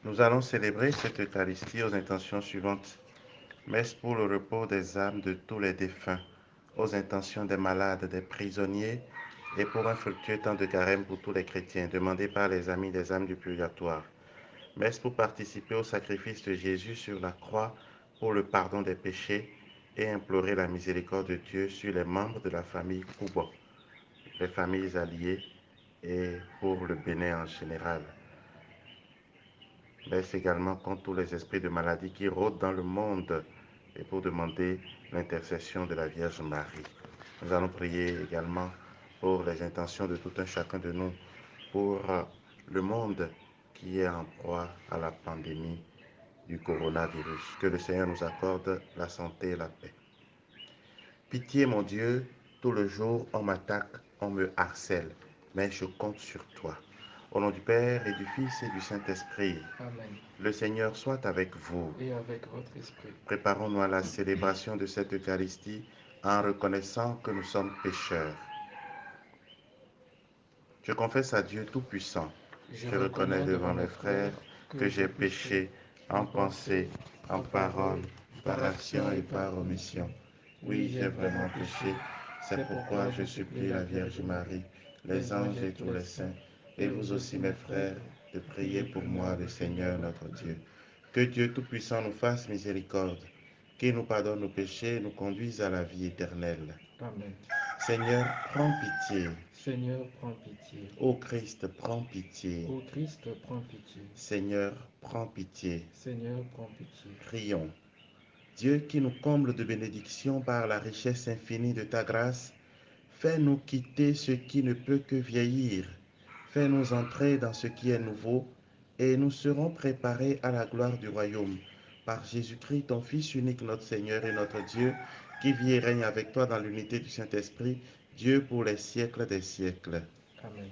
Nous allons célébrer cette Eucharistie aux intentions suivantes. Messe pour le repos des âmes de tous les défunts, aux intentions des malades, des prisonniers et pour un fructueux temps de carême pour tous les chrétiens, demandé par les amis des âmes du purgatoire. Messe pour participer au sacrifice de Jésus sur la croix pour le pardon des péchés et implorer la miséricorde de Dieu sur les membres de la famille Kouba, les familles alliées et pour le Bénin en général. Messe également contre tous les esprits de maladie qui rôdent dans le monde et pour demander l'intercession de la Vierge Marie. Nous allons prier également pour les intentions de tout un chacun de nous, pour le monde qui est en proie à la pandémie du coronavirus. Que le Seigneur nous accorde la santé et la paix. Pitié, mon Dieu, tout le jour on m'attaque, on me harcèle, mais je compte sur toi. Au nom du Père et du Fils et du Saint-Esprit, Amen. le Seigneur soit avec vous. Et avec votre esprit. Préparons-nous à la célébration de cette Eucharistie en reconnaissant que nous sommes pécheurs. Je confesse à Dieu Tout-Puissant. Je Je reconnais reconnais devant devant mes mes frères frères que que j'ai j'ai péché péché en pensée, en parole, par action et par omission. Oui, j'ai vraiment péché. C'est pourquoi je supplie la Vierge Marie, les anges et tous les saints, et vous aussi mes frères, de prier pour moi le Seigneur notre Dieu. Que Dieu Tout-Puissant nous fasse miséricorde, qu'il nous pardonne nos péchés et nous conduise à la vie éternelle. Amen. Seigneur, prends pitié. Seigneur, prends pitié. Ô Christ, prends pitié. Ô Christ, prends pitié. Seigneur, prends pitié. Seigneur, prends pitié. Prions. Dieu qui nous comble de bénédictions par la richesse infinie de ta grâce, fais-nous quitter ce qui ne peut que vieillir. Fais-nous entrer dans ce qui est nouveau, et nous serons préparés à la gloire du royaume. Par Jésus-Christ, ton Fils unique, notre Seigneur et notre Dieu, qui vit et règne avec toi dans l'unité du Saint-Esprit, Dieu pour les siècles des siècles. Amen.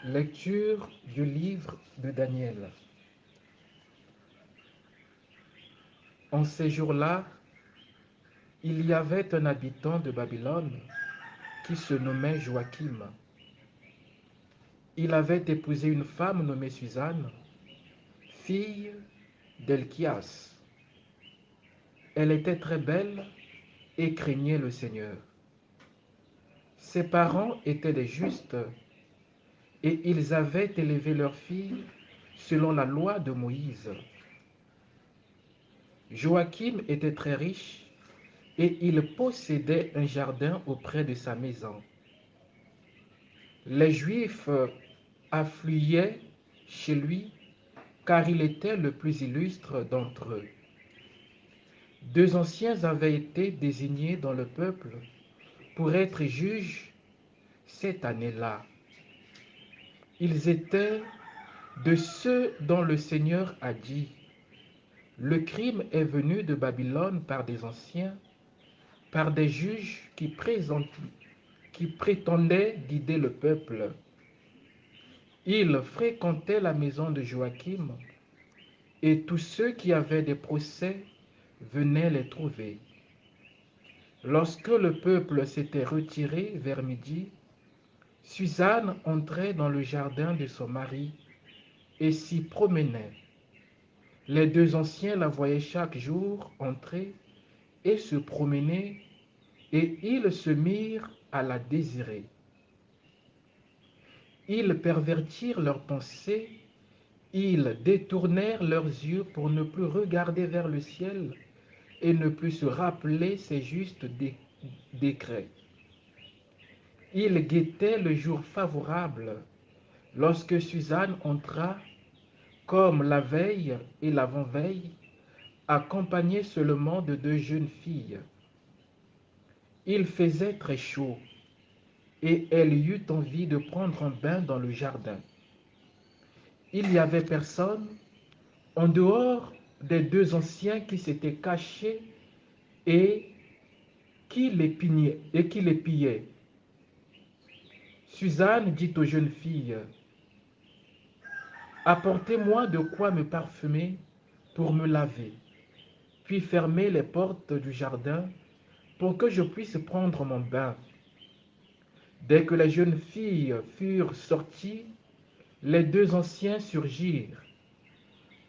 Lecture du livre de Daniel. En ces jours-là, il y avait un habitant de Babylone qui se nommait Joachim. Il avait épousé une femme nommée Suzanne, fille d'Elchias. Elle était très belle et craignait le Seigneur. Ses parents étaient des justes et ils avaient élevé leur fille selon la loi de Moïse. Joachim était très riche et il possédait un jardin auprès de sa maison. Les Juifs affluaient chez lui car il était le plus illustre d'entre eux. Deux anciens avaient été désignés dans le peuple pour être juges cette année-là. Ils étaient de ceux dont le Seigneur a dit: le crime est venu de Babylone par des anciens, par des juges qui prétendaient guider le peuple. Ils fréquentaient la maison de Joachim et tous ceux qui avaient des procès venaient les trouver. Lorsque le peuple s'était retiré vers midi, Suzanne entrait dans le jardin de son mari et s'y promenait. Les deux anciens la voyaient chaque jour entrer et se promener, et ils se mirent à la désirer. Ils pervertirent leurs pensées, ils détournèrent leurs yeux pour ne plus regarder vers le ciel et ne plus se rappeler ses justes décrets. Ils guettaient le jour favorable lorsque Suzanne entra, comme la veille et l'avant-veille, accompagnée seulement de deux jeunes filles. Il faisait très chaud et elle eut envie de prendre un bain dans le jardin. Il n'y avait personne en dehors des deux anciens qui s'étaient cachés et qui les pillaient. Suzanne dit aux jeunes filles: Apportez-moi de quoi me parfumer pour me laver, puis fermez les portes du jardin pour que je puisse prendre mon bain. Dès que les jeunes filles furent sorties, les deux anciens surgirent,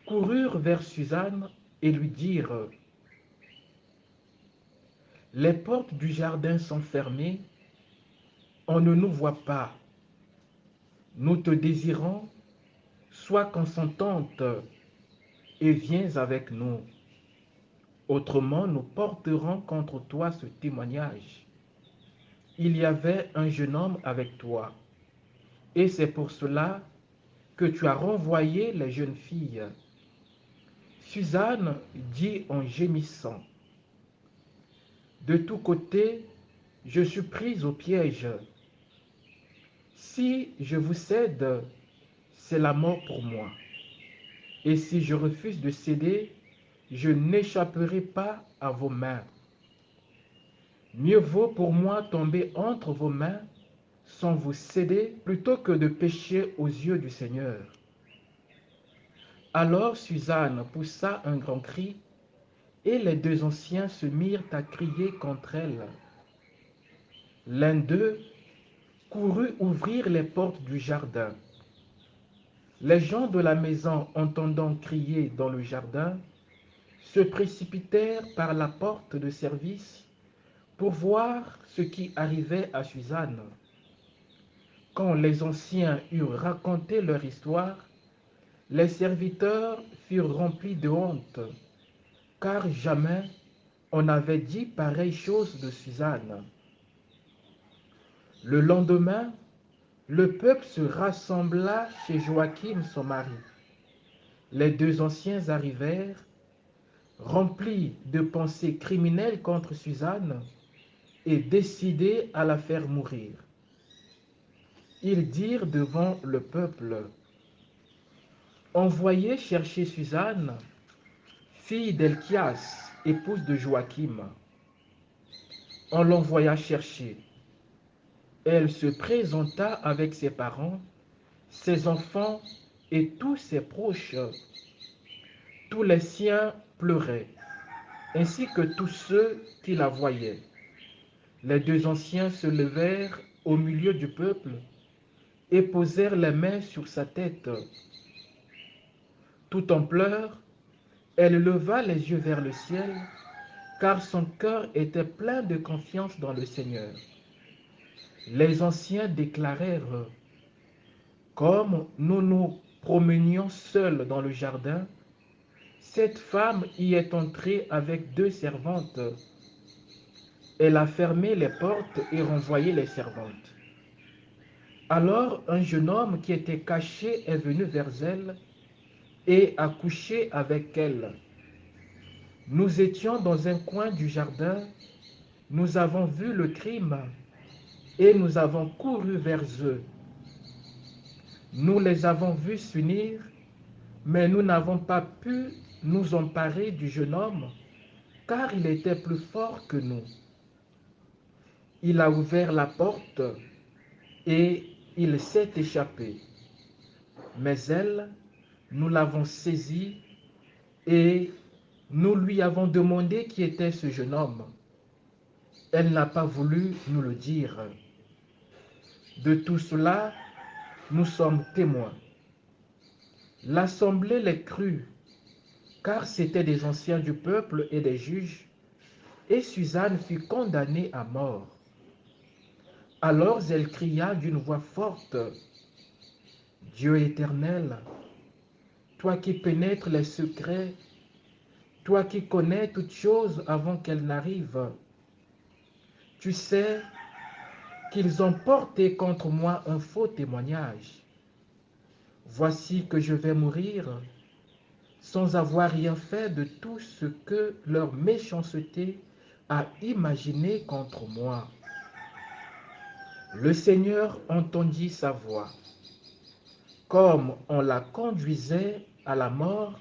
coururent vers Suzanne et lui dirent: les portes du jardin sont fermées, on ne nous voit pas. Nous te désirons, sois consentante et viens avec nous. Autrement, nous porterons contre toi ce témoignage. Il y avait un jeune homme avec toi, et c'est pour cela que tu as renvoyé les jeunes filles. Suzanne dit en gémissant: de tous côtés, je suis prise au piège. Si je vous cède, c'est la mort pour moi. Et si je refuse de céder, je n'échapperai pas à vos mains. Mieux vaut pour moi tomber entre vos mains sans vous céder plutôt que de pécher aux yeux du Seigneur. Alors Suzanne poussa un grand cri, et les deux anciens se mirent à crier contre elle. L'un d'eux courut ouvrir les portes du jardin. Les gens de la maison, entendant crier dans le jardin, se précipitèrent par la porte de service pour voir ce qui arrivait à Suzanne. Quand les anciens eurent raconté leur histoire, les serviteurs furent remplis de honte, car jamais on n'avait dit pareille chose de Suzanne. Le lendemain, le peuple se rassembla chez Joachim, son mari. Les deux anciens arrivèrent, remplis de pensées criminelles contre Suzanne, et décidés à la faire mourir. Ils dirent devant le peuple: envoyez chercher Suzanne, fille d'Elchias, épouse de Joachim. On l'envoya chercher. Elle se présenta avec ses parents, ses enfants et tous ses proches. Tous les siens pleuraient, ainsi que tous ceux qui la voyaient. Les deux anciens se levèrent au milieu du peuple et posèrent les mains sur sa tête. Tout en pleurs, elle leva les yeux vers le ciel, car son cœur était plein de confiance dans le Seigneur. Les anciens déclarèrent: comme nous nous promenions seuls dans le jardin, cette femme y est entrée avec deux servantes. Elle a fermé les portes et renvoyé les servantes. Alors un jeune homme qui était caché est venu vers elle et a couché avec elle. Nous étions dans un coin du jardin, nous avons vu le crime et nous avons couru vers eux. Nous les avons vus s'unir, mais nous n'avons pas pu nous emparer du jeune homme, car il était plus fort que nous. Il a ouvert la porte et il s'est échappé. Mais elle, nous l'avons saisi et nous lui avons demandé qui était ce jeune homme. Elle n'a pas voulu nous le dire. De tout cela, nous sommes témoins. L'assemblée les crut, car c'étaient des anciens du peuple et des juges, et Suzanne fut condamnée à mort. Alors elle cria d'une voix forte: Dieu éternel, toi qui pénètres les secrets, toi qui connais toutes choses avant qu'elles n'arrivent, tu sais qu'ils ont porté contre moi un faux témoignage. Voici que je vais mourir sans avoir rien fait de tout ce que leur méchanceté a imaginé contre moi. Le Seigneur entendit sa voix. Comme on la conduisait à la mort,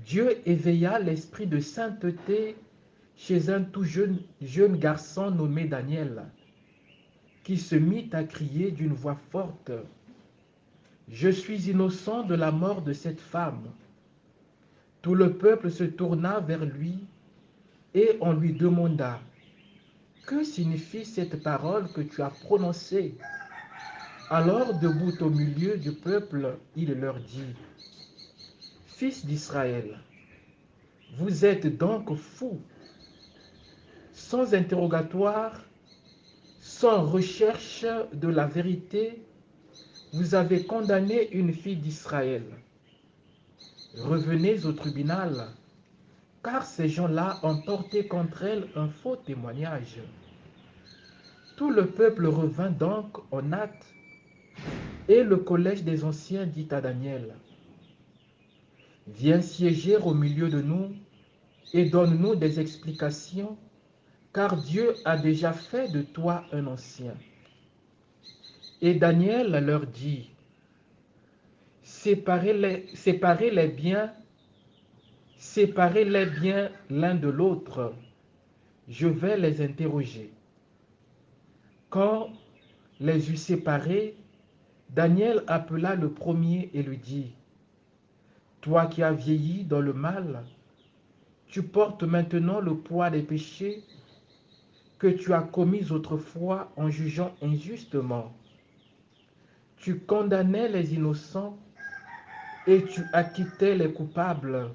Dieu éveilla l'esprit de sainteté chez un tout jeune garçon nommé Daniel, qui se mit à crier d'une voix forte: Je suis innocent de la mort de cette femme. Tout le peuple se tourna vers lui et on lui demanda, que signifie cette parole que tu as prononcée? Alors, debout au milieu du peuple, il leur dit, Fils d'Israël, vous êtes donc fous, sans interrogatoire, sans recherche de la vérité, vous avez condamné une fille d'Israël. Revenez au tribunal, car ces gens-là ont porté contre elle un faux témoignage. Tout le peuple revint donc en hâte, et le collège des anciens dit à Daniel, Viens siéger au milieu de nous et donne-nous des explications, car Dieu a déjà fait de toi un ancien. Et Daniel leur dit, séparez-les bien, séparez-les bien l'un de l'autre, je vais les interroger. Quand les eut séparés, Daniel appela le premier et lui dit, Toi qui as vieilli dans le mal, tu portes maintenant le poids des péchés que tu as commis autrefois en jugeant injustement. Tu condamnais les innocents et tu acquittais les coupables,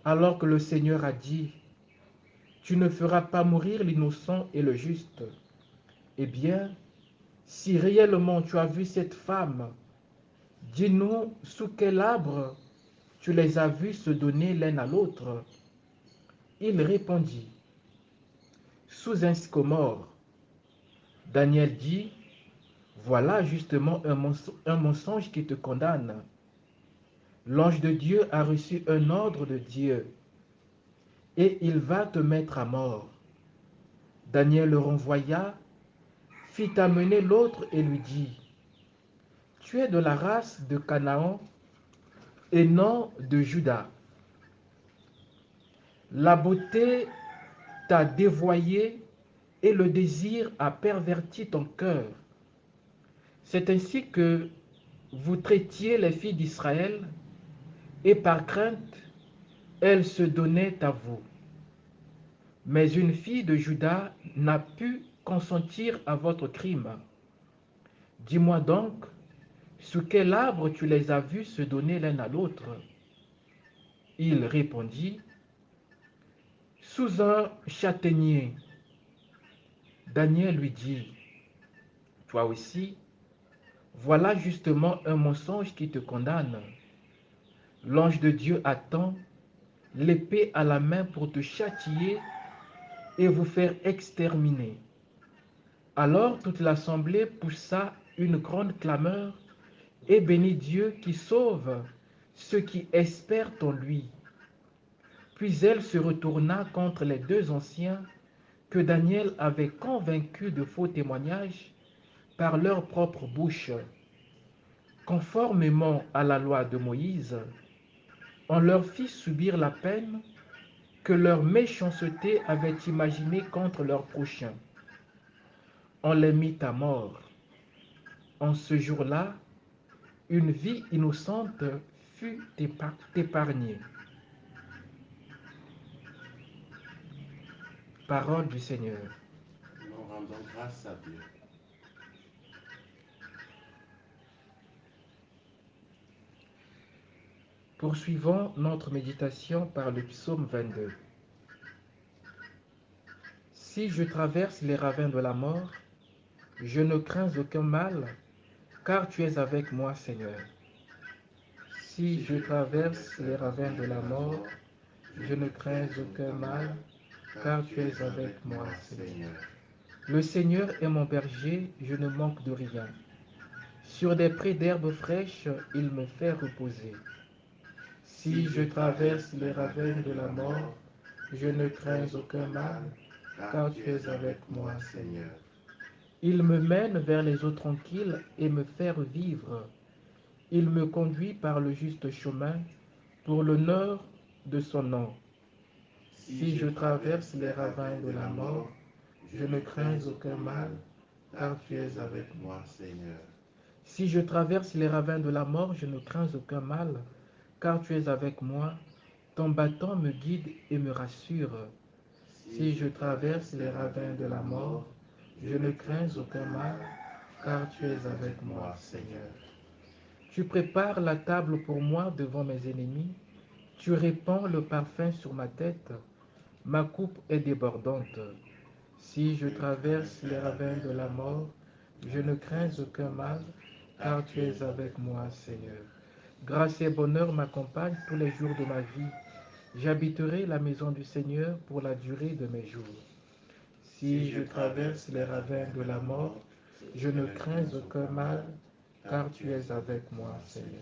alors que le Seigneur a dit, tu ne feras pas mourir l'innocent et le juste. Eh bien, si réellement tu as vu cette femme, dis-nous sous quel arbre tu les as vus se donner l'un à l'autre. Il répondit, sous un sycomore. Daniel dit, voilà justement un mensonge qui te condamne. L'ange de Dieu a reçu un ordre de Dieu et il va te mettre à mort. Daniel le renvoya, fit amener l'autre et lui dit, tu es de la race de Canaan et non de Juda. La beauté t'a dévoyé et le désir a perverti ton cœur. C'est ainsi que vous traitiez les filles d'Israël et par crainte, elles se donnaient à vous. Mais une fille de Juda n'a pu consentir à votre crime. Dis-moi donc, sous quel arbre tu les as vus se donner l'un à l'autre? Il répondit, sous un châtaignier. Daniel lui dit, toi aussi, voilà justement un mensonge qui te condamne. L'ange de Dieu attend, l'épée à la main pour te châtier et vous faire exterminer. Alors toute l'assemblée poussa une grande clameur et bénit Dieu qui sauve ceux qui espèrent en lui. Puis elle se retourna contre les deux anciens que Daniel avait convaincus de faux témoignages par leur propre bouche. Conformément à la loi de Moïse, on leur fit subir la peine que leur méchanceté avait imaginée contre leur prochain. On les mit à mort. En ce jour-là, une vie innocente fut épargnée. Parole du Seigneur. Nous rendons grâce à Dieu. Poursuivons notre méditation par le psaume 22. Si je traverse les ravins de la mort, je ne crains aucun mal, car tu es avec moi, Seigneur. Si je traverse les ravins de la mort, je ne crains aucun mal, car tu es avec moi, Seigneur. Le Seigneur est mon berger, je ne manque de rien. Sur des prés d'herbes fraîches, il me fait reposer. Si je traverse les ravins de la mort, je ne crains aucun mal, car tu es avec moi, Seigneur. Il me mène vers les eaux tranquilles et me fait revivre. Il me conduit par le juste chemin pour l'honneur de son nom. Si je traverse les ravins de la mort, je ne crains aucun mal, car tu es avec moi, Seigneur. Si je traverse les ravins de la mort, je ne crains aucun mal, car tu es avec moi. Ton bâton me guide et me rassure. Si je traverse les ravins de la mort, je ne crains aucun mal, car tu es avec moi, Seigneur. Tu prépares la table pour moi devant mes ennemis. Tu répands le parfum sur ma tête. Ma coupe est débordante. Si je traverse les ravins de la mort, je ne crains aucun mal, car tu es avec moi, Seigneur. Grâce et bonheur m'accompagnent tous les jours de ma vie. J'habiterai la maison du Seigneur pour la durée de mes jours. Si je traverse les ravins de la mort, je ne crains aucun mal, car tu es avec moi, Seigneur.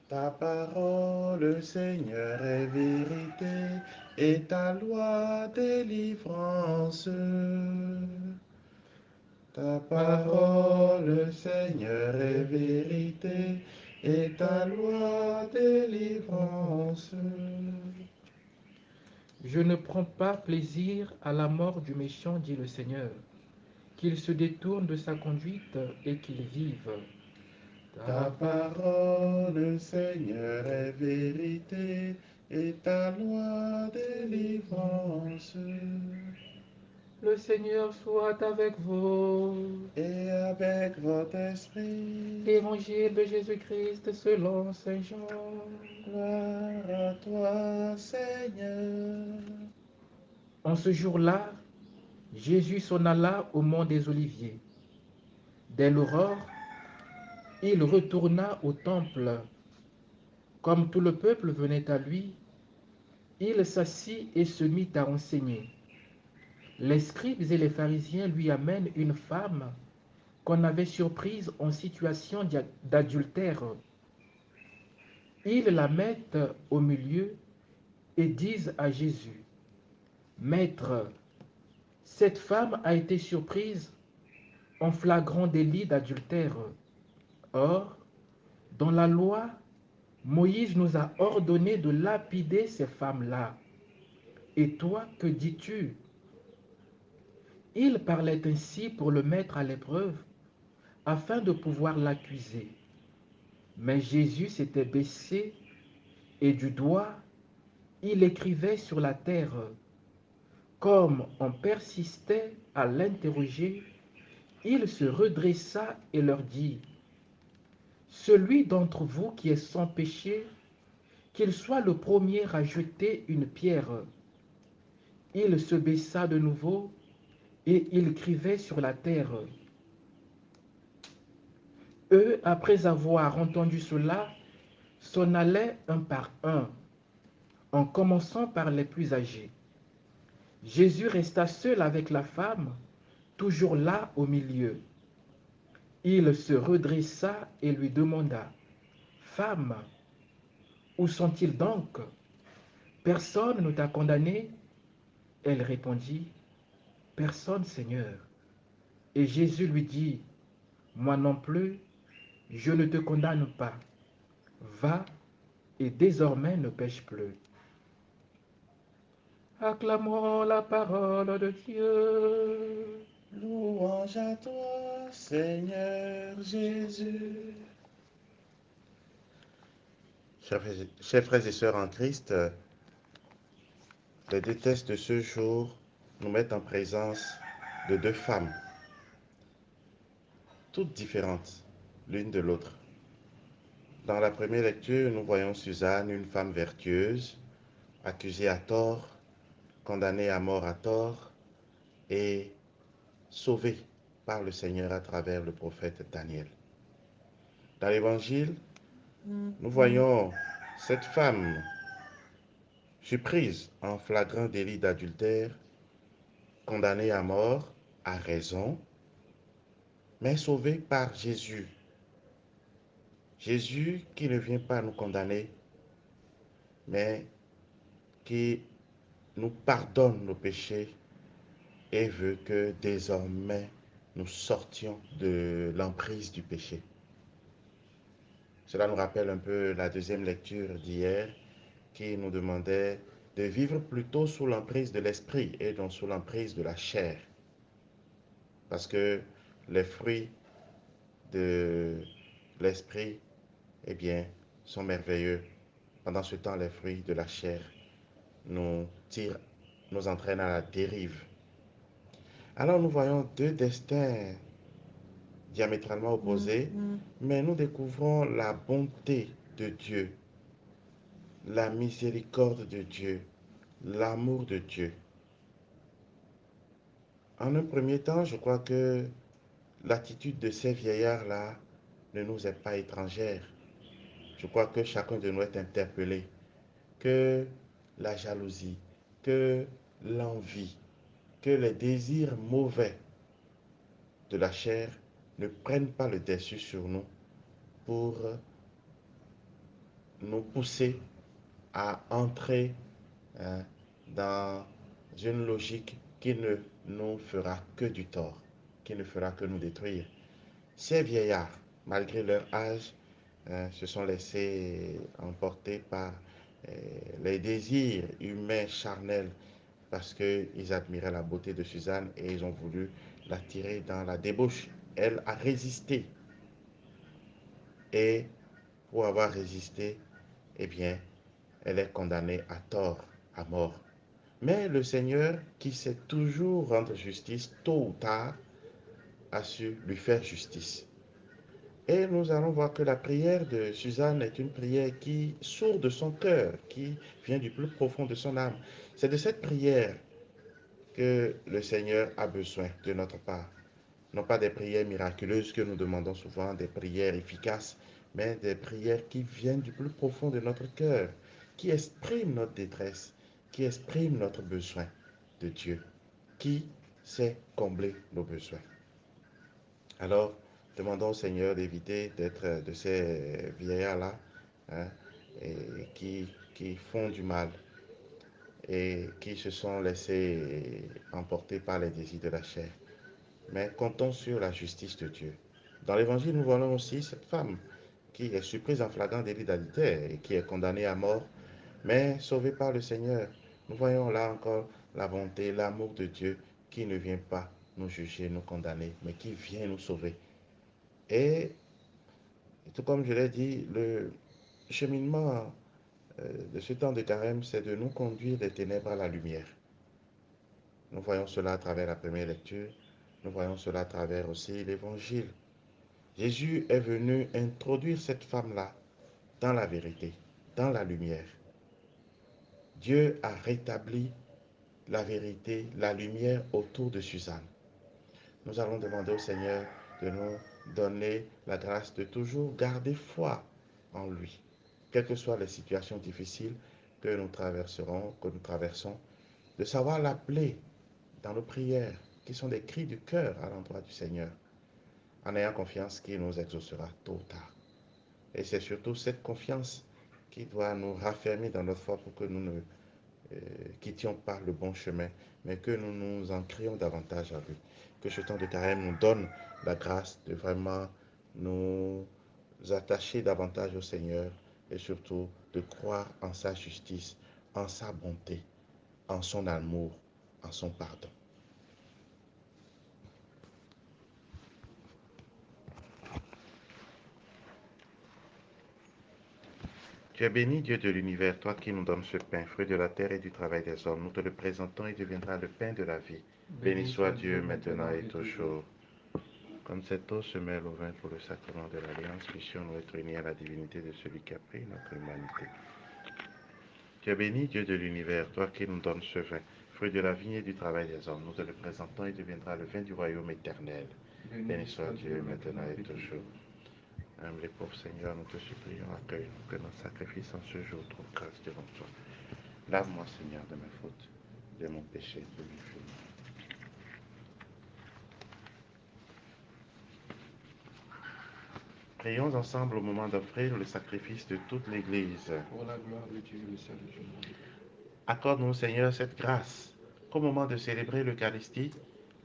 Ta parole, Seigneur, est vérité et ta loi délivrance. Ta parole, Seigneur, est vérité et ta loi délivrance. Je ne prends pas plaisir à la mort du méchant, dit le Seigneur. Qu'il se détourne de sa conduite et qu'il vive. Ta parole, Seigneur, est vérité et ta loi délivrance. Le Seigneur soit avec vous. Et avec votre esprit, Évangile de Jésus-Christ selon Saint Jean. gloire à toi, Seigneur. En ce jour-là, Jésus s'en alla au mont des Oliviers. Dès l'aurore, il retourna au temple. Comme tout le peuple venait à lui, il s'assit et se mit à enseigner. Les scribes et les pharisiens lui amènent une femme qu'on avait surprise en situation d'adultère. Ils la mettent au milieu et disent à Jésus, Maître, cette femme a été surprise en flagrant délit d'adultère. Or, dans la loi, Moïse nous a ordonné de lapider ces femmes-là. Et toi, que dis-tu? Il parlait ainsi pour le mettre à l'épreuve, afin de pouvoir l'accuser. Mais Jésus s'était baissé et du doigt, il écrivait sur la terre. Comme on persistait à l'interroger, il se redressa et leur dit, Celui d'entre vous qui est sans péché, qu'il soit le premier à jeter une pierre. Il se baissa de nouveau et il écrivait sur la terre. Eux, après avoir entendu cela, s'en allaient un par un, en commençant par les plus âgés. Jésus resta seul avec la femme, toujours là au milieu. Il se redressa et lui demanda, Femme, où sont-ils donc? Personne ne t'a condamné? Elle répondit, Personne, Seigneur. Et Jésus lui dit, Moi non plus, je ne te condamne pas. Va et désormais ne pêche plus. Acclamons la parole de Dieu. Louange à toi, Seigneur Jésus. Chers frères et sœurs en Christ, les deux textes de ce jour nous mettent en présence de deux femmes, toutes différentes l'une de l'autre. Dans la première lecture, nous voyons Suzanne, une femme vertueuse, accusée à tort, condamnée à mort à tort et sauvée par le Seigneur à travers le prophète Daniel. Dans l'Évangile, nous voyons cette femme surprise en flagrant délit d'adultère, condamnée à mort à raison, mais sauvée par Jésus. Jésus qui ne vient pas nous condamner, mais qui nous pardonne nos péchés et veut que désormais nous sortions de l'emprise du péché. Cela nous rappelle un peu la deuxième lecture d'hier qui nous demandait de vivre plutôt sous l'emprise de l'esprit et non sous l'emprise de la chair. Parce que les fruits de l'esprit, eh bien, sont merveilleux. Pendant ce temps, les fruits de la chair nous tirent, nous entraînent à la dérive. Alors nous voyons deux destins diamétralement opposés, mais nous découvrons la bonté de Dieu, la miséricorde de Dieu, l'amour de Dieu. En un premier temps, je crois que l'attitude de ces vieillards-là ne nous est pas étrangère. Je crois que chacun de nous est interpellé, que la jalousie, que l'envie, que les désirs mauvais de la chair ne prennent pas le dessus sur nous pour nous pousser à entrer hein, dans une logique qui ne nous fera que du tort, qui ne fera que nous détruire. Ces vieillards, malgré leur âge, se sont laissés emporter par les désirs humains charnels parce qu'ils admiraient la beauté de Suzanne et ils ont voulu la tirer dans la débauche. Elle a résisté et pour avoir résisté, eh bien, elle est condamnée à tort, à mort. Mais le Seigneur, qui sait toujours rendre justice, tôt ou tard, a su lui faire justice. Et nous allons voir que la prière de Suzanne est une prière qui sort de son cœur, qui vient du plus profond de son âme. C'est de cette prière que le Seigneur a besoin de notre part. Non pas des prières miraculeuses que nous demandons souvent, des prières efficaces, mais des prières qui viennent du plus profond de notre cœur, qui expriment notre détresse, qui expriment notre besoin de Dieu, qui sait combler nos besoins. Alors, demandons au Seigneur d'éviter d'être de ces vieillards-là hein, et qui font du mal et qui se sont laissés emporter par les désirs de la chair. Mais comptons sur la justice de Dieu. Dans l'Évangile, nous voyons aussi cette femme qui est surprise en flagrant délit d'adultère et qui est condamnée à mort, mais sauvée par le Seigneur. Nous voyons là encore la bonté, l'amour de Dieu qui ne vient pas nous juger, nous condamner, mais qui vient nous sauver. Et tout comme je l'ai dit, le cheminement de ce temps de carême, c'est de nous conduire des ténèbres à la lumière. Nous voyons cela à travers la première lecture, nous voyons cela à travers aussi l'Évangile. Jésus est venu introduire cette femme-là dans la vérité, dans la lumière. Dieu a rétabli la vérité, la lumière autour de Suzanne. Nous allons demander au Seigneur de nous donner la grâce de toujours garder foi en lui, quelles que soient les situations difficiles que nous traverserons, que nous traversons, de savoir l'appeler dans nos prières, qui sont des cris du cœur à l'endroit du Seigneur, en ayant confiance qu'il nous exaucera tôt ou tard. Et c'est surtout cette confiance qui doit nous raffermir dans notre foi pour que nous ne quittions pas le bon chemin, mais que nous nous ancrions davantage à lui. Que ce temps de carême nous donne la grâce de vraiment nous attacher davantage au Seigneur et surtout de croire en sa justice, en sa bonté, en son amour, en son pardon. Tu es béni, Dieu de l'univers, toi qui nous donnes ce pain, fruit de la terre et du travail des hommes. Nous te le présentons et deviendra le pain de la vie. Béni soit Dieu maintenant et toujours. Comme cette eau se mêle au vin pour le sacrement de l'Alliance, puissions-nous être unis à la divinité de celui qui a pris notre humanité. Tu es béni, Dieu de l'univers, toi qui nous donnes ce vin, fruit de la vigne et du travail des hommes. Nous te le présentons et deviendra le vin du royaume éternel. Béni soit Dieu maintenant et toujours. Humble et pauvre Seigneur, nous te supplions, accueille-nous, que notre sacrifice en ce jour trouve grâce devant toi. Lave-moi, Seigneur, de mes fautes, de mon péché, de mes fautes. Prions ensemble au moment d'offrir le sacrifice de toute l'Église. Pour la gloire de Dieu et le salut du monde. Accorde-nous, Seigneur, cette grâce, qu'au moment de célébrer l'Eucharistie,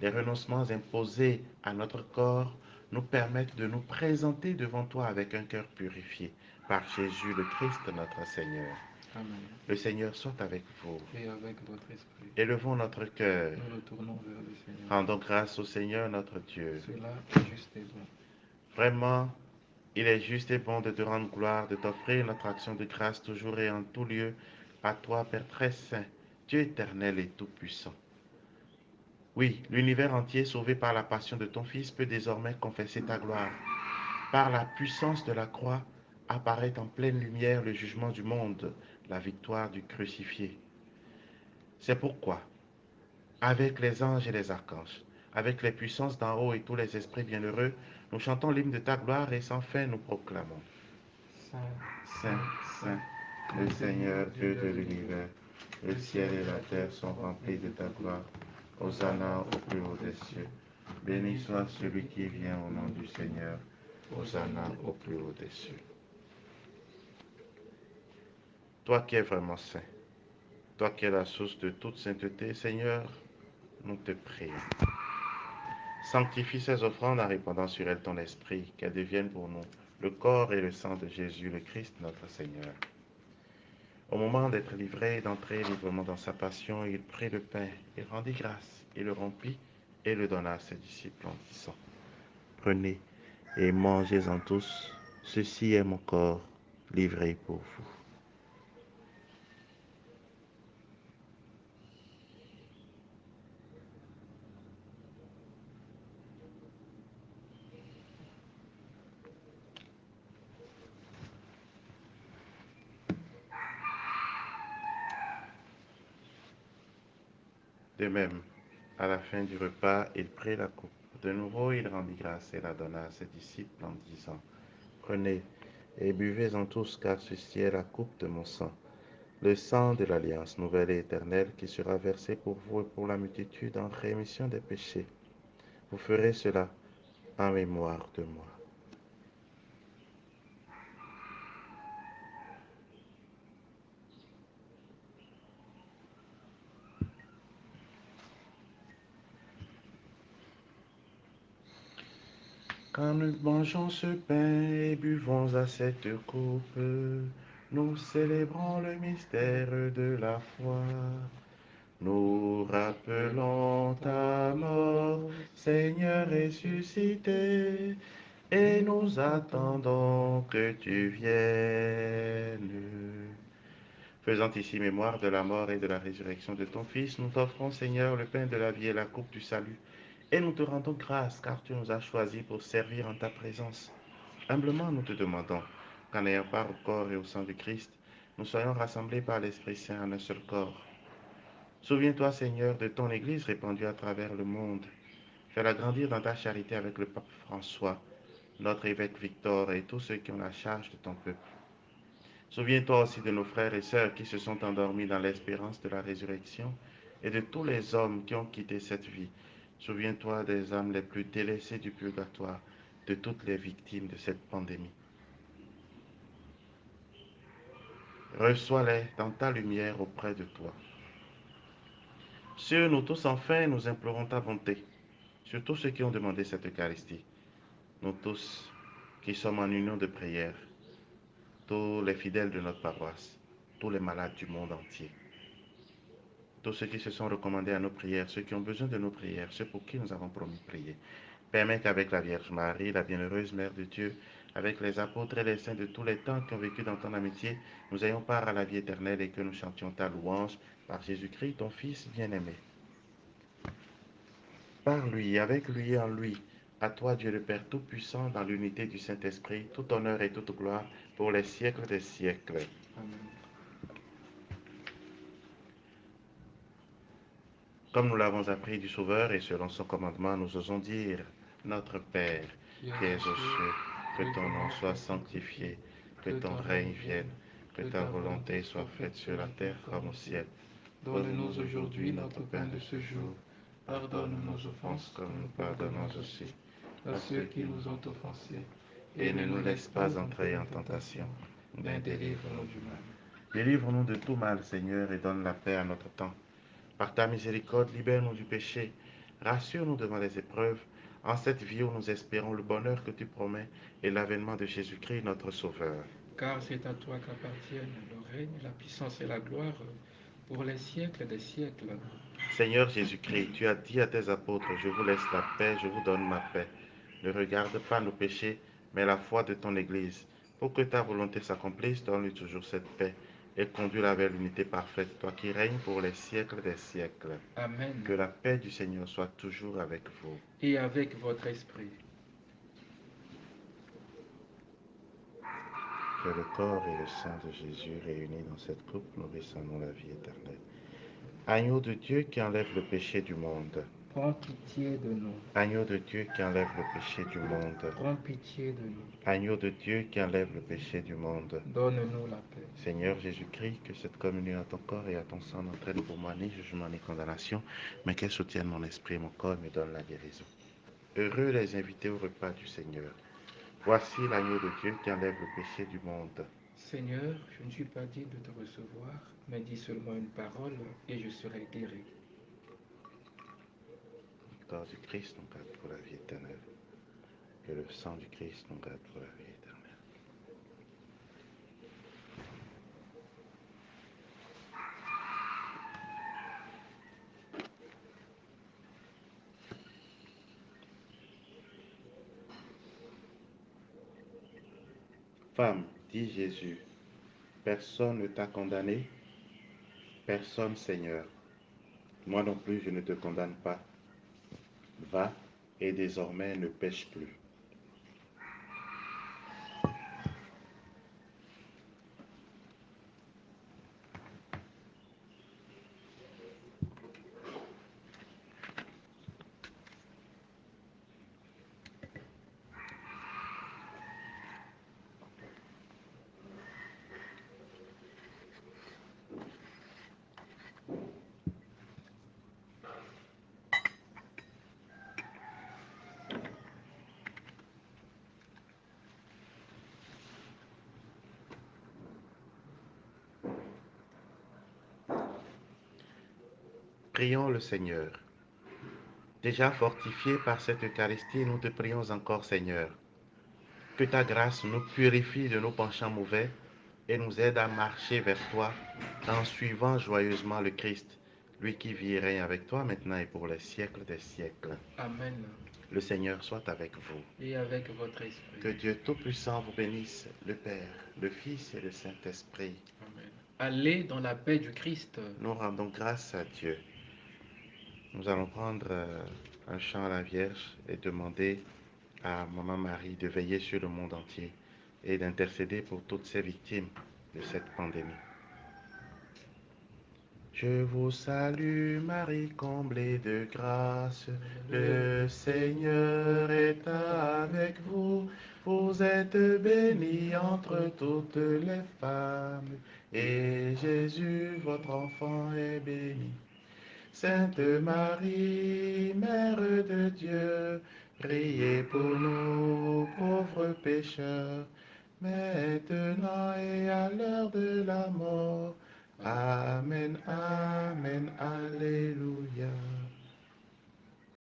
les renoncements imposés à notre corps nous permettent de nous présenter devant toi avec un cœur purifié par Jésus le Christ notre Seigneur. Amen. Le Seigneur soit avec vous. Et avec votre esprit, Élevons notre cœur. nous nous tournons vers le Seigneur. Rendons grâce au Seigneur notre Dieu. Cela est juste et bon. Vraiment, il est juste et bon de te rendre gloire, de t'offrir notre action de grâce toujours et en tout lieu, à toi, Père très saint, Dieu éternel et tout-puissant. Oui, l'univers entier, sauvé par la passion de ton Fils, peut désormais confesser ta gloire. Par la puissance de la croix, apparaît en pleine lumière le jugement du monde, la victoire du crucifié. C'est pourquoi, avec les anges et les archanges, avec les puissances d'en haut et tous les esprits bienheureux, nous chantons l'hymne de ta gloire et sans fin nous proclamons. Saint, Saint, Saint, le Seigneur Dieu de l'univers, le ciel et la terre sont remplis de ta gloire. Hosanna au plus haut des cieux. Béni soit celui qui vient au nom du Seigneur. Hosanna au plus haut des cieux. Toi qui es vraiment saint, toi qui es la source de toute sainteté, Seigneur, nous te prions. Sanctifie ces offrandes en répandant sur elles ton esprit, qu'elles deviennent pour nous le corps et le sang de Jésus le Christ, notre Seigneur. Au moment d'être livré et d'entrer librement dans sa passion, il prit le pain, il rendit grâce, il le rompit et le donna à ses disciples en disant, prenez et mangez-en tous, ceci est mon corps livré pour vous. De même, à la fin du repas, il prit la coupe. De nouveau, il rendit grâce et la donna à ses disciples en disant, prenez et buvez-en tous, car ceci est la coupe de mon sang, le sang de l'alliance nouvelle et éternelle qui sera versé pour vous et pour la multitude en rémission des péchés. Vous ferez cela en mémoire de moi. Quand nous mangeons ce pain et buvons à cette coupe, nous célébrons le mystère de la foi. Nous rappelons ta mort, Seigneur ressuscité, et nous attendons que tu viennes. Faisant ici mémoire de la mort et de la résurrection de ton Fils, nous t'offrons, Seigneur, le pain de la vie et la coupe du salut, et nous te rendons grâce, car tu nous as choisis pour servir en ta présence. Humblement, nous te demandons qu'en ayant part au corps et au sang du Christ, nous soyons rassemblés par l'Esprit Saint en un seul corps. Souviens-toi, Seigneur, de ton Église répandue à travers le monde. Fais-la grandir dans ta charité avec le pape François, notre évêque Victor et tous ceux qui ont la charge de ton peuple. Souviens-toi aussi de nos frères et sœurs qui se sont endormis dans l'espérance de la résurrection et de tous les hommes qui ont quitté cette vie. Souviens-toi des âmes les plus délaissées du purgatoire, de toutes les victimes de cette pandémie. Reçois-les dans ta lumière auprès de toi. Sur nous tous, enfin, nous implorons ta bonté, sur tous ceux qui ont demandé cette Eucharistie. Nous tous qui sommes en union de prière, tous les fidèles de notre paroisse, tous les malades du monde entier, tous ceux qui se sont recommandés à nos prières, ceux qui ont besoin de nos prières, ceux pour qui nous avons promis de prier. Permets qu'avec la Vierge Marie, la bienheureuse Mère de Dieu, avec les apôtres et les saints de tous les temps qui ont vécu dans ton amitié, nous ayons part à la vie éternelle et que nous chantions ta louange par Jésus-Christ, ton Fils bien-aimé. Par lui, avec lui et en lui, à toi Dieu le Père Tout-Puissant, dans l'unité du Saint-Esprit, tout honneur et toute gloire pour les siècles des siècles. Amen. Comme nous l'avons appris du Sauveur et selon son commandement, nous osons dire, Notre Père, qui es aux cieux, que ton nom soit sanctifié, que ton règne vienne, que ta volonté soit faite sur la terre comme au ciel. Donne-nous aujourd'hui notre pain de ce jour. Pardonne nos offenses comme nous pardonnons aussi à ceux qui nous ont offensés. Et ne nous laisse pas entrer en tentation, mais délivre-nous du mal. Délivre-nous de tout mal, Seigneur, et donne la paix à notre temps. Par ta miséricorde, libère-nous du péché. Rassure-nous devant les épreuves, en cette vie où nous espérons le bonheur que tu promets et l'avènement de Jésus-Christ, notre Sauveur. car c'est à toi qu'appartiennent le règne, la puissance et la gloire pour les siècles des siècles. Seigneur Jésus-Christ, tu as dit à tes apôtres, je vous laisse la paix, je vous donne ma paix. Ne regarde pas nos péchés, mais la foi de ton Église. Pour que ta volonté s'accomplisse, donne-lui toujours cette paix et conduis-la vers l'unité parfaite, toi qui règnes pour les siècles des siècles. Amen. Que la paix du Seigneur soit toujours avec vous. Et avec votre esprit. Que le corps et le sang de Jésus réunis dans cette coupe nourrissent en nous la vie éternelle. Agneau de Dieu qui enlève le péché du monde. Prends pitié de nous. Agneau de Dieu qui enlève le péché du monde. Prends pitié de nous. Agneau de Dieu qui enlève le péché du monde. Donne-nous la paix. Seigneur Jésus-Christ, que cette communion à ton corps et à ton sang n'entraîne pour moi ni jugement ni condamnation, mais qu'elle soutienne mon esprit et mon corps et me donne la guérison. Heureux les invités au repas du Seigneur. Voici l'agneau de Dieu qui enlève le péché du monde. Seigneur, je ne suis pas digne de te recevoir, mais dis seulement une parole et je serai guéri. Le corps du Christ nous garde pour la vie éternelle. Que le sang du Christ nous garde pour la vie éternelle. Femme, dit Jésus, personne ne t'a condamné, personne, Seigneur. Moi non plus, je ne te condamne pas. Va et désormais ne pêche plus. Prions le Seigneur. Déjà fortifiés par cette Eucharistie, nous te prions encore, Seigneur. Que ta grâce nous purifie de nos penchants mauvais et nous aide à marcher vers toi en suivant joyeusement le Christ, lui qui vit et règne avec toi maintenant et pour les siècles des siècles. Amen. Le Seigneur soit avec vous. Et avec votre esprit. Que Dieu Tout-Puissant vous bénisse, le Père, le Fils et le Saint-Esprit. Amen. Allez dans la paix du Christ. Nous rendons grâce à Dieu. Nous allons prendre un chant à la Vierge et demander à Maman Marie de veiller sur le monde entier et d'intercéder pour toutes ces victimes de cette pandémie. Je vous salue Marie, comblée de grâce, le Seigneur est avec vous. Vous êtes bénie entre toutes les femmes, et Jésus, votre enfant, est béni. Sainte Marie, Mère de Dieu, priez pour nous pauvres pécheurs, maintenant